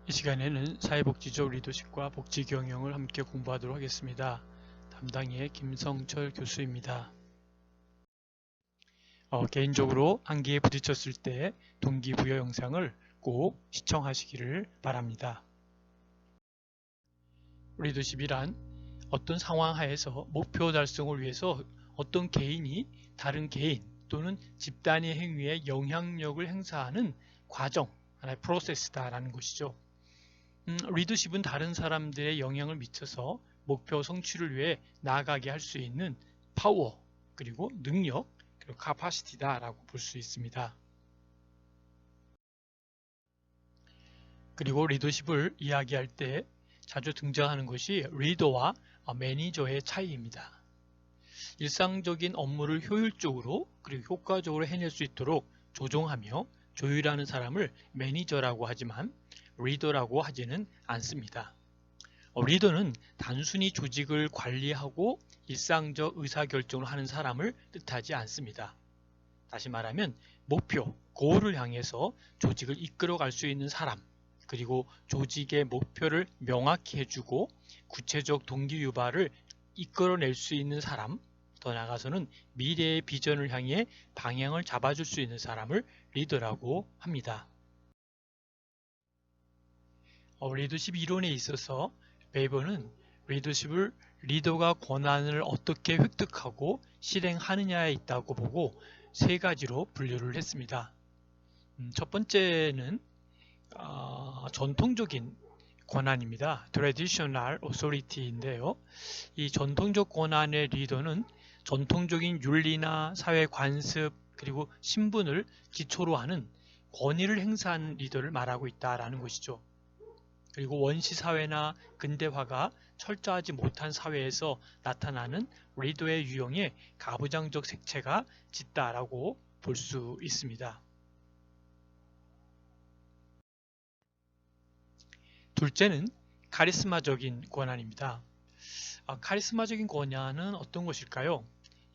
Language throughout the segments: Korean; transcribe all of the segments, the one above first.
이 시간에는 사회복지적 리더십과 복지 경영을 함께 공부하도록 하겠습니다. 담당의 김성철 교수입니다. 개인적으로 한계에 부딪혔을 때 동기부여 영상을 꼭 시청하시기를 바랍니다. 리더십이란 어떤 상황 하에서 목표 달성을 위해서 어떤 개인이 다른 개인 또는 집단의 행위에 영향력을 행사하는 과정, 하나의 프로세스다라는 것이죠. 리더십은 다른 사람들의 영향을 미쳐서 목표 성취를 위해 나아가게 할 수 있는 파워, 그리고 능력, 그리고 카파시티다라고 볼 수 있습니다. 그리고 리더십을 이야기할 때 자주 등장하는 것이 리더와 매니저의 차이입니다. 일상적인 업무를 효율적으로 그리고 효과적으로 해낼 수 있도록 조종하며 조율하는 사람을 매니저라고 하지만 리더라고 하지는 않습니다. 리더는 단순히 조직을 관리하고 일상적 의사결정을 하는 사람을 뜻하지 않습니다. 다시 말하면 목표, 고을을 향해서 조직을 이끌어갈 수 있는 사람, 그리고 조직의 목표를 명확히 해주고 구체적 동기 유발을 이끌어낼 수 있는 사람, 더 나아가서는 미래의 비전을 향해 방향을 잡아줄 수 있는 사람을 리더라고 합니다. 리더십 이론에 있어서 웨이버는 리더십을 리더가 권한을 어떻게 획득하고 실행하느냐에 있다고 보고 세 가지로 분류를 했습니다. 첫 번째는 전통적인 권한입니다. Traditional Authority인데요. 이 전통적 권한의 리더는 전통적인 윤리나 사회 관습 그리고 신분을 기초로 하는 권위를 행사하는 리더를 말하고 있다라는 것이죠. 그리고 원시 사회나 근대화가 철저하지 못한 사회에서 나타나는 리더의 유형에 가부장적 색채가 짙다라고 볼 수 있습니다. 둘째는 카리스마적인 권한입니다. 카리스마적인 권한은 어떤 것일까요?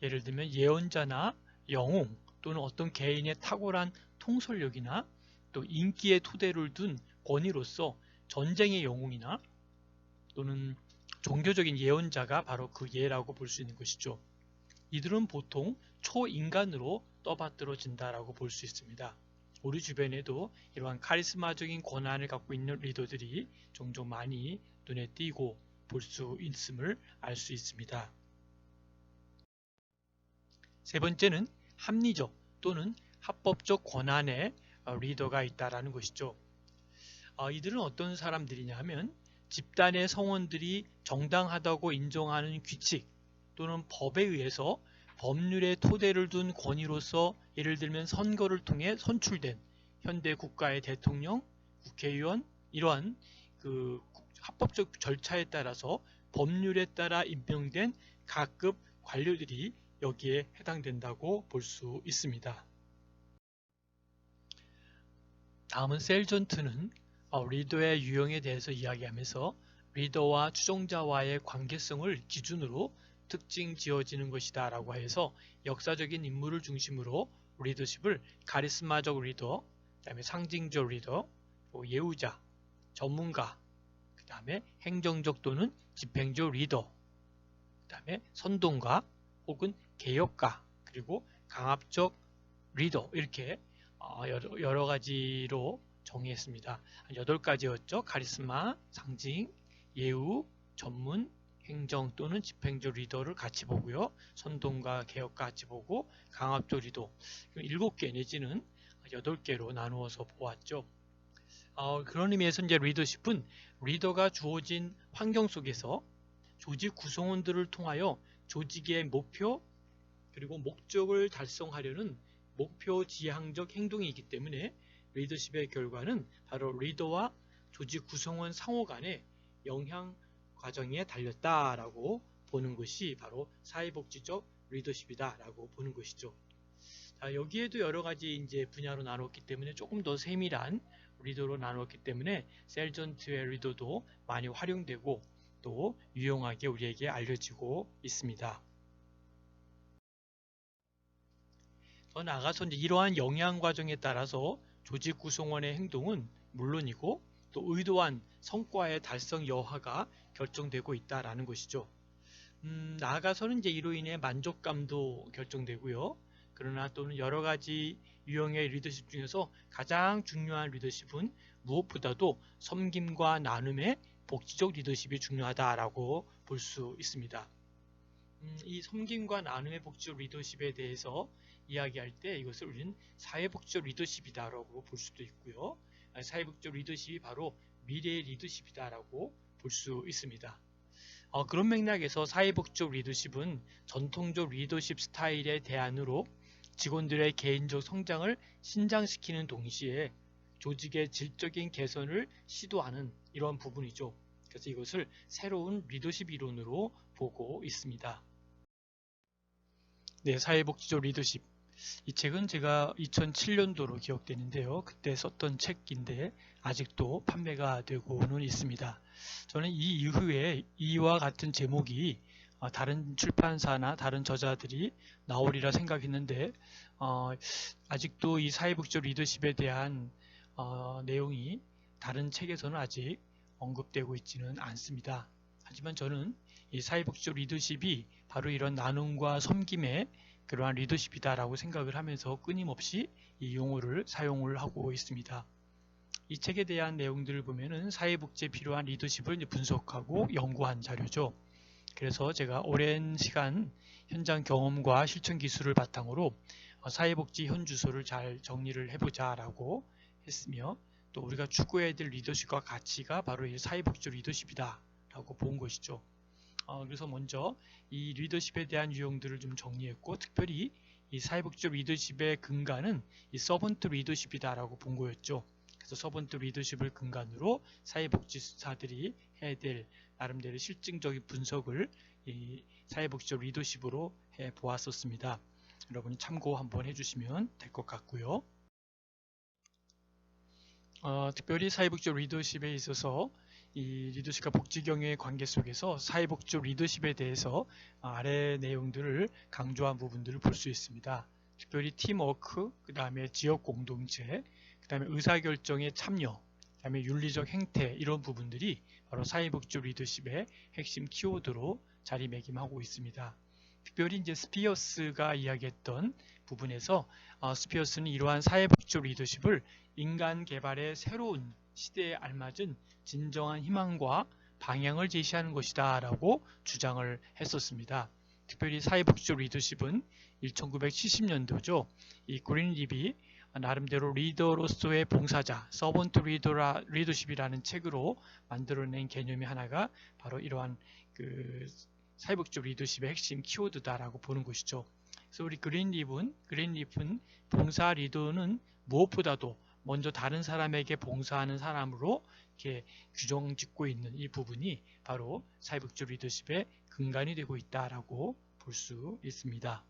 예를 들면 예언자나 영웅 또는 어떤 개인의 탁월한 통솔력이나 또 인기의 토대를 둔 권위로서 전쟁의 영웅이나 또는 종교적인 예언자가 바로 그 예라고 볼 수 있는 것이죠. 이들은 보통 초인간으로 떠받들어진다라고 볼 수 있습니다. 우리 주변에도 이러한 카리스마적인 권한을 갖고 있는 리더들이 종종 많이 눈에 띄고 볼 수 있음을 알 수 있습니다. 세 번째는 합리적 또는 합법적 권한의 리더가 있다라는 것이죠. 이들은 어떤 사람들이냐 하면 집단의 성원들이 정당하다고 인정하는 규칙 또는 법에 의해서 법률의 토대를 둔 권위로서 예를 들면 선거를 통해 선출된 현대 국가의 대통령, 국회의원 이러한 그 합법적 절차에 따라서 법률에 따라 임명된 각급 관료들이 여기에 해당된다고 볼 수 있습니다. 다음은 셀전트는 리더의 유형에 대해서 이야기하면서 리더와 추종자와의 관계성을 기준으로 특징 지어지는 것이다 라고 해서 역사적인 인물을 중심으로 리더십을 카리스마적 리더, 그 다음에 상징적 리더, 예우자, 전문가, 그 다음에 행정적 또는 집행적 리더, 그 다음에 선동가 혹은 개혁가, 그리고 강압적 리더 이렇게 여러 가지로 정의했습니다. 8가지였죠. 카리스마, 상징, 예우, 전문, 행정 또는 집행적 리더를 같이 보고요. 선동과 개혁과 같이 보고 강압적 리더 7개 내지는 8개로 나누어서 보았죠. 그런 의미에서 이제 리더십은 리더가 주어진 환경 속에서 조직 구성원들을 통하여 조직의 목표 그리고 목적을 달성하려는 목표 지향적 행동이기 때문에 리더십의 결과는 바로 리더와 조직 구성원 상호 간의 영향 과정에 달렸다라고 보는 것이 바로 사회복지적 리더십이다라고 보는 것이죠. 여기에도 여러 가지 이제 분야로 나눴기 때문에 조금 더 세밀한 리더로 나눴기 때문에 셀전트의 리더도 많이 활용되고 또 유용하게 우리에게 알려지고 있습니다. 더 나아가서 이러한 영향 과정에 따라서 조직 구성원의 행동은 물론이고 또 의도한 성과의 달성 여하가 결정되고 있다라는 것이죠. 나아가서는 이제 이로 인해 만족감도 결정되고요. 그러나 또는 여러 가지 유형의 리더십 중에서 가장 중요한 리더십은 무엇보다도 섬김과 나눔의 복지적 리더십이 중요하다라고 볼 수 있습니다. 이 섬김과 나눔의 복지적 리더십에 대해서 이야기할 때 이것을 우리는 사회복지적 리더십이다라고 볼 수도 있고요. 사회복지적 리더십이 바로 미래의 리더십이다라고 볼 수 있습니다. 그런 맥락에서 사회복지적 리더십은 전통적 리더십 스타일의 대안으로 직원들의 개인적 성장을 신장시키는 동시에 조직의 질적인 개선을 시도하는 이러한 부분이죠. 그래서 이것을 새로운 리더십 이론으로 보고 있습니다. 네, 사회복지적 리더십. 이 책은 제가 2007년도로 기억되는데요. 그때 썼던 책인데 아직도 판매가 되고는 있습니다. 저는 이 이후에 이와 같은 제목이 다른 출판사나 다른 저자들이 나오리라 생각했는데 아직도 이 사회복지적 리더십에 대한 내용이 다른 책에서는 아직 언급되고 있지는 않습니다. 하지만 저는 이 사회복지적 리더십이 바로 이런 나눔과 섬김의 그러한 리더십이다라고 생각을 하면서 끊임없이 이 용어를 사용을 하고 있습니다. 이 책에 대한 내용들을 보면은 사회복지에 필요한 리더십을 분석하고 연구한 자료죠. 그래서 제가 오랜 시간 현장 경험과 실천 기술을 바탕으로 사회복지 현주소를 잘 정리를 해보자라고 했으며 또 우리가 추구해야 될 리더십과 가치가 바로 이 사회복지적 리더십이다라고 본 것이죠. 그래서 먼저 이 리더십에 대한 유형들을 좀 정리했고 특별히 이 사회복지적 리더십의 근간은 이 서번트 리더십이다라고 본 거였죠. 그래서 서번트 리더십을 근간으로 사회복지사들이 해야 될 나름대로 실증적인 분석을 이 사회복지적 리더십으로 해 보았었습니다. 여러분 참고 한번 해주시면 될 것 같고요. 특별히 사회복지적 리더십에 있어서 이 리더십과 복지경영의 관계 속에서 사회복지적 리더십에 대해서 아래 내용들을 강조한 부분들을 볼 수 있습니다. 특별히 팀워크, 그 다음에 지역 공동체, 그 다음에 의사결정에 참여, 그 다음에 윤리적 행태 이런 부분들이 바로 사회복지적 리더십의 핵심 키워드로 자리매김하고 있습니다. 특별히 이제 스피어스가 이야기했던 부분에서 스피어스는 이러한 사회복지적 리더십을 인간 개발의 새로운 시대에 알맞은 진정한 희망과 방향을 제시하는 것이다 라고 주장을 했었습니다. 특별히 사회복지적 리더십은 1970년도죠. 이 그린립이 나름대로 리더로서의 봉사자, 서번트 리더십이라는 책으로 만들어낸 개념이 하나가 바로 이러한 그 사회복지적 리더십의 핵심 키워드다라고 보는 것이죠. 그래서 우리 그린립은 봉사 리더는 무엇보다도 먼저 다른 사람에게 봉사하는 사람으로 이렇게 규정 짓고 있는 이 부분이 바로 사회복지적 리더십의 근간이 되고 있다라고 볼 수 있습니다.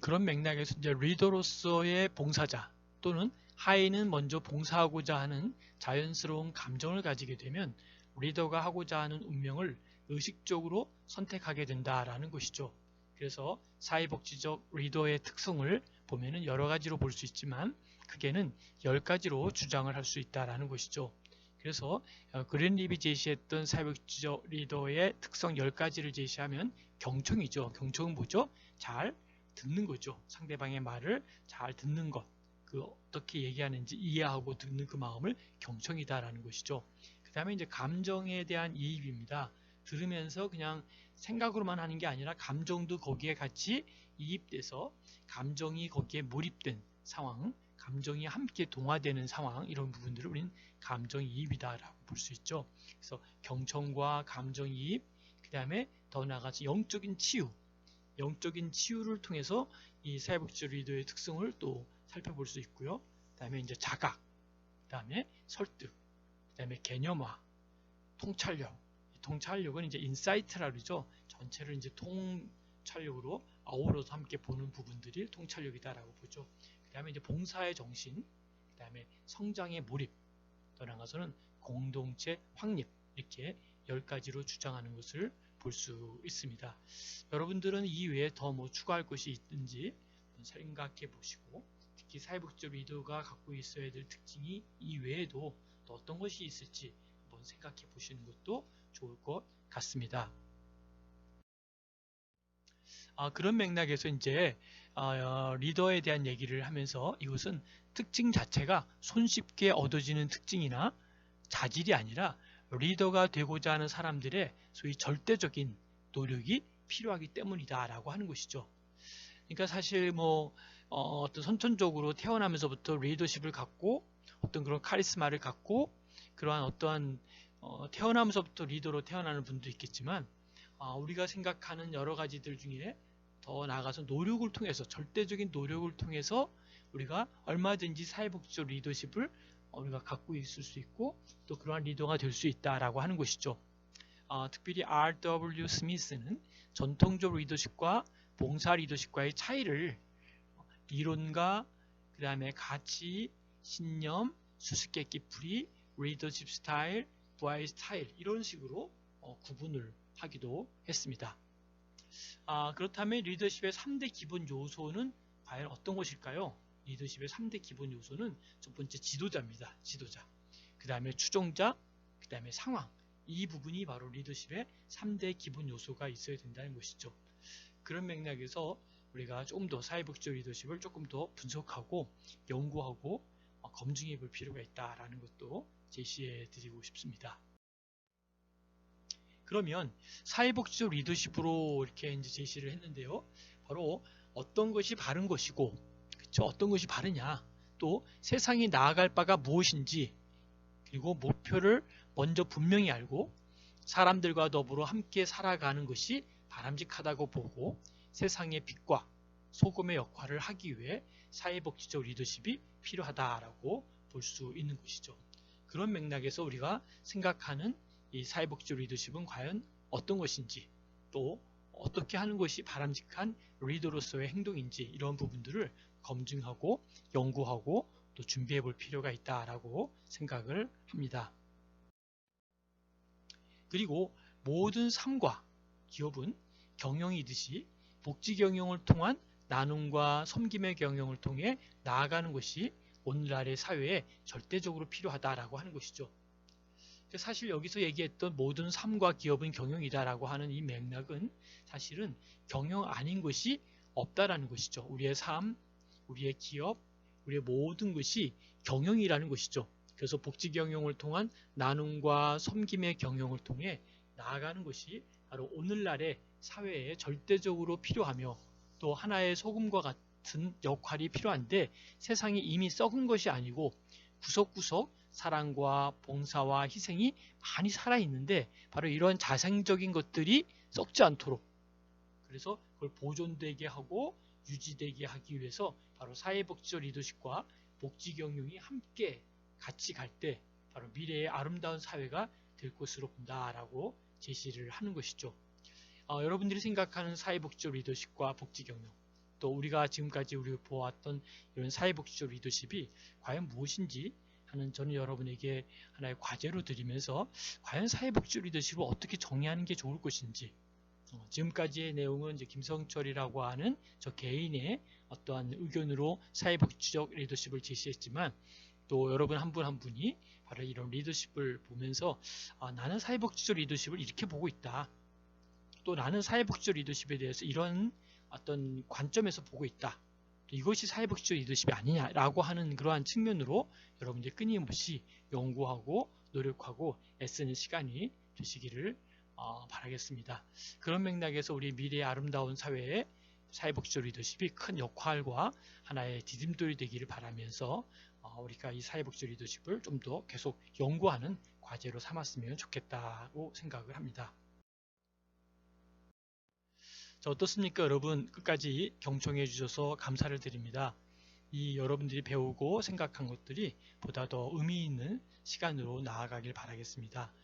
그런 맥락에서 이제 리더로서의 봉사자 또는 하인은 먼저 봉사하고자 하는 자연스러운 감정을 가지게 되면 리더가 하고자 하는 운명을 의식적으로 선택하게 된다라는 것이죠. 그래서 사회복지적 리더의 특성을 보면은 여러 가지로 볼 수 있지만 크게는 10가지로 주장을 할 수 있다라는 것이죠. 그래서 그린립이 제시했던 사회복지적 리더의 특성 10가지를 제시하면 경청이죠. 경청은 뭐죠? 잘 듣는 거죠. 상대방의 말을 잘 듣는 것. 그 어떻게 얘기하는지 이해하고 듣는 그 마음을 경청이다라는 것이죠. 그 다음에 이제 감정에 대한 이입입니다. 들으면서 그냥 생각으로만 하는 게 아니라 감정도 거기에 같이 이입돼서 감정이 거기에 몰입된 상황, 감정이 함께 동화되는 상황 이런 부분들을 우리는 감정이입이다라고 볼 수 있죠. 그래서 경청과 감정이입, 그 다음에 더 나아가서 영적인 치유를 통해서 이 사회복지적 리더의 특성을 또 살펴볼 수 있고요. 그 다음에 이제 자각, 그 다음에 설득, 그 다음에 개념화, 통찰력. 통찰력은 이제 인사이트라 그러죠. 전체를 이제 통찰력으로 아우러서 함께 보는 부분들이 통찰력이다라고 보죠. 그 다음에 이제 봉사의 정신, 그 다음에 성장의 몰입, 더 나아가서는 공동체 확립 이렇게 10가지로 주장하는 것을 볼 수 있습니다. 여러분들은 이 외에 더 뭐 추가할 것이 있든지 생각해 보시고 특히 사회복지적 리더가 갖고 있어야 될 특징이 이외에도 또 어떤 것이 있을지 한번 생각해 보시는 것도 좋을 것 같습니다. 그런 맥락에서 이제 리더에 대한 얘기를 하면서 이것은 특징 자체가 손쉽게 얻어지는 특징이나 자질이 아니라 리더가 되고자 하는 사람들의 소위 절대적인 노력이 필요하기 때문이다 라고 하는 것이죠. 그러니까 사실 어떤 선천적으로 태어나면서부터 리더십을 갖고 어떤 그런 카리스마를 갖고 그러한 어떠한 태어나면서부터 리더로 태어나는 분도 있겠지만 우리가 생각하는 여러 가지들 중에 더 나아가서 노력을 통해서 절대적인 노력을 통해서 우리가 얼마든지 사회복지적 리더십을 우리가 갖고 있을 수 있고 또 그러한 리더가 될 수 있다라고 하는 것이죠. 특별히 R.W. 스미스는 전통적 리더십과 봉사 리더십과의 차이를 이론과 그 다음에 가치, 신념, 수수께끼 풀이, 리더십 스타일, 부하의 스타일 이런 식으로 구분을 하기도 했습니다. 그렇다면 리더십의 3대 기본 요소는 과연 어떤 것일까요? 리더십의 3대 기본 요소는 첫 번째 지도자입니다. 지도자. 그 다음에 추종자, 그 다음에 상황. 이 부분이 바로 리더십의 3대 기본 요소가 있어야 된다는 것이죠. 그런 맥락에서 우리가 조금 더 사회복지적 리더십을 조금 더 분석하고 연구하고 검증해 볼 필요가 있다라는 것도 제시해 드리고 싶습니다. 그러면 사회복지적 리더십으로 이렇게 이제 제시를 했는데요. 바로 어떤 것이 바른 것이고, 그렇죠? 어떤 것이 바르냐, 또 세상이 나아갈 바가 무엇인지, 그리고 목표를 먼저 분명히 알고 사람들과 더불어 함께 살아가는 것이 바람직하다고 보고 세상의 빛과 소금의 역할을 하기 위해 사회복지적 리더십이 필요하다라고 볼 수 있는 것이죠. 그런 맥락에서 우리가 생각하는 이 사회복지적 리더십은 과연 어떤 것인지 또 어떻게 하는 것이 바람직한 리더로서의 행동인지 이런 부분들을 검증하고 연구하고 또 준비해 볼 필요가 있다라고 생각을 합니다. 그리고 모든 삶과 기업은 경영이듯이 복지 경영을 통한 나눔과 섬김의 경영을 통해 나아가는 것이 오늘날의 사회에 절대적으로 필요하다라고 하는 것이죠. 사실 여기서 얘기했던 모든 삶과 기업은 경영이다라고 하는 이 맥락은 사실은 경영 아닌 것이 없다라는 것이죠. 우리의 삶, 우리의 기업, 우리의 모든 것이 경영이라는 것이죠. 그래서 복지 경영을 통한 나눔과 섬김의 경영을 통해 나아가는 것이 바로 오늘날의 사회에 절대적으로 필요하며 또 하나의 소금과 같은 역할이 필요한데 세상이 이미 썩은 것이 아니고 구석구석 사랑과 봉사와 희생이 많이 살아있는데 바로 이런 자생적인 것들이 썩지 않도록 그래서 그걸 보존되게 하고 유지되게 하기 위해서 바로 사회복지적 리더십과 복지경영이 함께 같이 갈 때 바로 미래의 아름다운 사회가 될 것으로 본다라고 제시를 하는 것이죠. 여러분들이 생각하는 사회복지적 리더십과 복지경영 또 우리가 지금까지 보았던 이런 사회복지적 리더십이 과연 무엇인지 하는 저는 여러분에게 하나의 과제로 드리면서 과연 사회복지적 리더십을 어떻게 정의하는 게 좋을 것인지 지금까지의 내용은 이제 김성철이라고 하는 저 개인의 어떠한 의견으로 사회복지적 리더십을 제시했지만 또 여러분 한 분 한 분이 바로 이런 리더십을 보면서 나는 사회복지적 리더십을 이렇게 보고 있다. 또 나는 사회복지적 리더십에 대해서 이런 어떤 관점에서 보고 있다. 이것이 사회복지적 리더십이 아니냐라고 하는 그러한 측면으로 여러분들이 끊임없이 연구하고 노력하고 애쓰는 시간이 되시기를 바라겠습니다. 그런 맥락에서 우리 미래의 아름다운 사회에 사회복지적 리더십이 큰 역할과 하나의 디딤돌이 되기를 바라면서 우리가 이 사회복지적 리더십을 좀 더 계속 연구하는 과제로 삼았으면 좋겠다고 생각을 합니다. 자, 어떻습니까? 여러분 끝까지 경청해 주셔서 감사를 드립니다. 이 여러분들이 배우고 생각한 것들이 보다 더 의미 있는 시간으로 나아가길 바라겠습니다.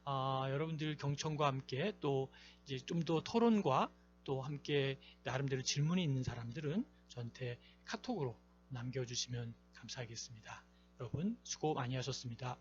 여러분들 경청과 함께 또 이제 좀 더 토론과 또 함께 나름대로 질문이 있는 사람들은 저한테 카톡으로 남겨주시면 감사하겠습니다. 여러분 수고 많이 하셨습니다.